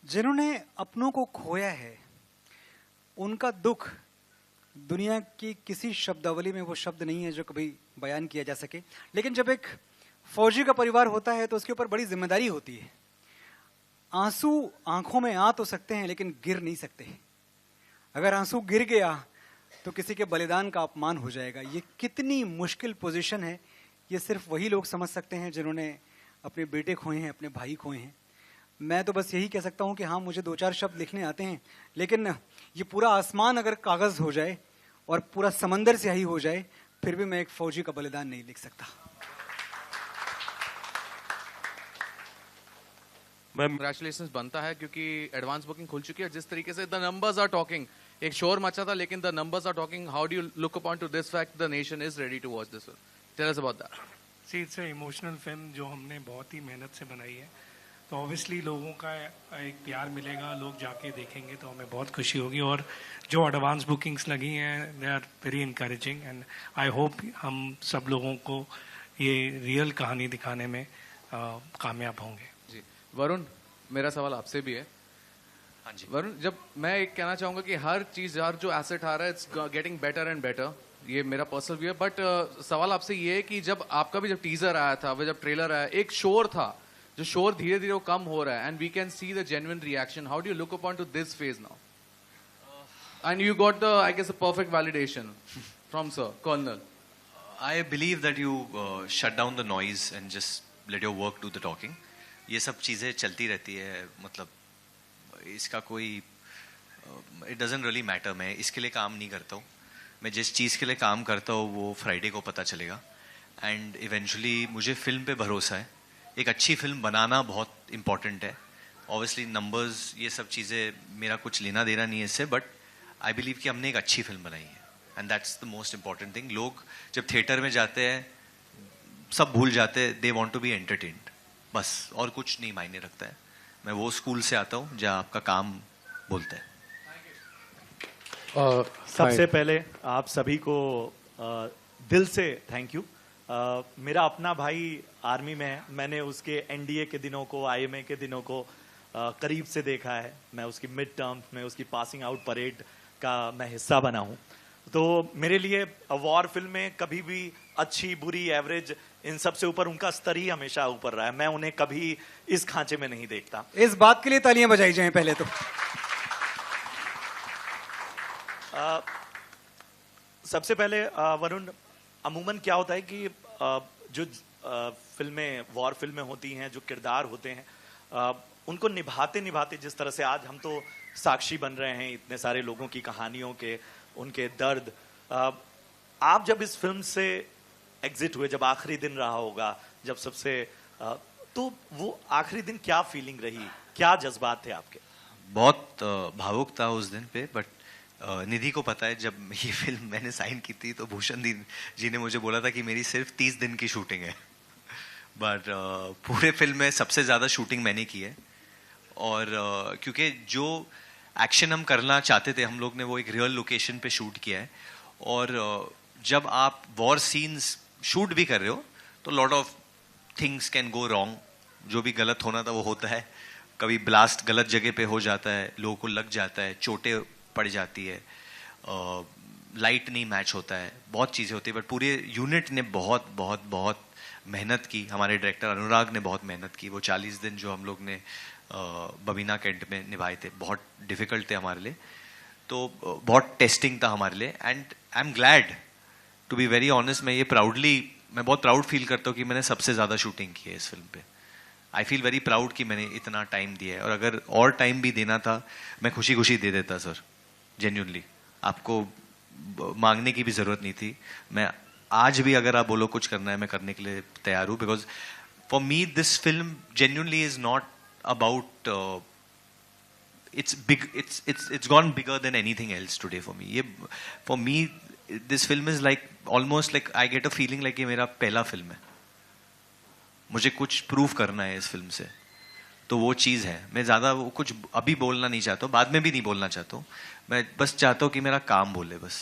जिन्होंने अपनों को खोया है उनका दुख दुनिया की किसी शब्दावली में वो शब्द नहीं है जो कभी बयान किया जा सके। लेकिन जब एक फौजी का परिवार होता है तो उसके ऊपर बड़ी जिम्मेदारी होती है। आंसू आंखों में आ तो सकते हैं लेकिन गिर नहीं सकते। अगर आंसू गिर गया तो किसी के बलिदान का अपमान हो जाएगा। ये कितनी मुश्किल पोजीशन है, ये सिर्फ वही लोग समझ सकते हैं जिन्होंने अपने बेटे खोए हैं, अपने भाई खोए हैं। मैं तो बस यही कह सकता हूँ कि हाँ, मुझे दो चार शब्द लिखने आते हैं, लेकिन ये पूरा आसमान अगर कागज हो जाए और पूरा समंदर स्याही हो जाए फिर भी मैं एक फौजी का बलिदान नहीं लिख सकता। कंग्रेचुलेशंस बनता है क्योंकि एडवांस बुकिंग खुल चुकी है। जिस तरीके से द नंबर्स आर टॉकिंग, एक शोर मचा था लेकिन the numbers are talking. How do you look upon to this fact the nation is ready to watch this film? Tell us about that. See it's a emotional film जो हमने बहुत ही मेहनत से बनाई है, तो ऑब्वियसली लोगों का एक प्यार मिलेगा, लोग जाके देखेंगे तो हमें बहुत खुशी होगी। और जो एडवांस बुकिंग्स लगी हैं they are very encouraging and I hope हम सब लोगों को ये रियल कहानी दिखाने में कामयाब होंगे। जी वरुण, मेरा सवाल आपसे भी है। हाँ जी वरुण, जब मैं एक कहना चाहूंगा कि हर चीज, हर जो एसेट आ रहा है it's getting better and better, ये मेरा पर्सनल व्यू है। बट सवाल आपसे ये है कि जब आपका भी जब टीजर आया था, जब ट्रेलर आया, एक शोर था, जो शोर धीरे धीरे वो कम हो रहा है and we can see the genuine reaction. How do you look upon to this phase now? And you got the, I guess, the perfect validation from sir colonel. I believe that you shut down the noise and just let your work do the talking. ये सब चीज़ें चलती रहती है, मतलब इसका कोई it doesn't really matter। मैं इसके लिए काम नहीं करता हूँ। मैं जिस चीज़ के लिए काम करता हूँ वो फ्राइडे को पता चलेगा एंड इवेंचुअली मुझे फिल्म पे भरोसा है। एक अच्छी फिल्म बनाना बहुत इंपॉर्टेंट है। ऑब्वियसली नंबर्स ये सब चीज़ें मेरा कुछ लेना देना नहीं है इससे, बट आई बिलीव कि हमने एक अच्छी फिल्म बनाई है and that's the most important thing. लोग जब थिएटर में जाते हैं सब भूल जाते हैं, they want to be entertained, बस और कुछ नहीं मायने रखता है। मैं वो स्कूल से आता हूँ जहाँ आपका काम बोलता है। सबसे पहले आप सभी को दिल से थैंक यू। मेरा अपना भाई आर्मी में है। मैंने उसके एनडीए के दिनों को, आईएमए के दिनों को करीब से देखा है। मैं उसकी मिड टर्म में, उसकी पासिंग आउट परेड का मैं हिस्सा बना हूँ। तो मेरे लिए वॉर फिल्में कभी भी अच्छी, बुरी, एवरेज, इन सब से ऊपर उनका स्तर ही हमेशा ऊपर रहा है। मैं उन्हें कभी इस खांचे में नहीं देखता। इस बात के लिए तालियां बजाई जाएं पहले तो। सबसे पहले वरुण, अमूमन क्या होता है कि जो फिल्में, वॉर फिल्में होती हैं, जो किरदार होते हैं उनको निभाते निभाते, जिस तरह से आज हम तो साक्षी बन रहे हैं इतने सारे लोगों की कहानियों के, उनके दर्द। आप जब इस फिल्म से एग्जिट हुए, जब आखिरी दिन रहा होगा, जब सबसे तो वो आखिरी दिन क्या फीलिंग रही, क्या जज्बात थे आपके? बहुत भावुक था उस दिन पे, बट निधि को पता है जब ये फिल्म मैंने साइन की थी तो भूषण जी ने मुझे बोला था कि मेरी सिर्फ 30 दिन की शूटिंग है, बट पूरे फिल्म में सबसे ज़्यादा शूटिंग मैंने की है। और क्योंकि जो एक्शन हम करना चाहते थे हम लोग ने वो एक रियल लोकेशन पे शूट किया है। और जब आप वॉर सीन्स शूट भी कर रहे हो तो lot of things can go wrong. जो भी गलत होना था वो होता है। कभी ब्लास्ट गलत जगह पे हो जाता है, लोगों को लग जाता है, चोटें पड़ जाती है, लाइट नहीं मैच होता है, बहुत चीज़ें होती है। बट पूरे यूनिट ने बहुत बहुत बहुत मेहनत की। हमारे डायरेक्टर अनुराग ने बहुत मेहनत की। वो 40 दिन जो हम लोग ने बबीना कैंट में निभाए थे बहुत डिफ़िकल्ट थे हमारे लिए। तो बहुत टेस्टिंग था हमारे लिए and I am glad to be very honest. मैं बहुत प्राउड फील करता हूँ कि मैंने सबसे ज़्यादा शूटिंग की है इस फिल्म पे। आई फील वेरी प्राउड कि मैंने इतना टाइम दिया है, और अगर और टाइम भी देना था मैं खुशी खुशी दे देता सर, जेन्युइनली। आपको मांगने की भी ज़रूरत नहीं थी। मैं आज भी अगर आप बोलो कुछ करना है मैं करने के लिए तैयार हूँ, because for me this film genuinely is not about it's gone bigger than anything else today for me. For me this film is like almost like I get a feeling like ये मेरा पहला film है। मुझे कुछ prove करना है इस film से, तो वो चीज़ है। मैं ज़्यादा वो कुछ अभी बोलना नहीं चाहता हूँ, बाद में भी नहीं बोलना चाहता हूँ। मैं बस चाहता हूँ कि मेरा काम बोले बस।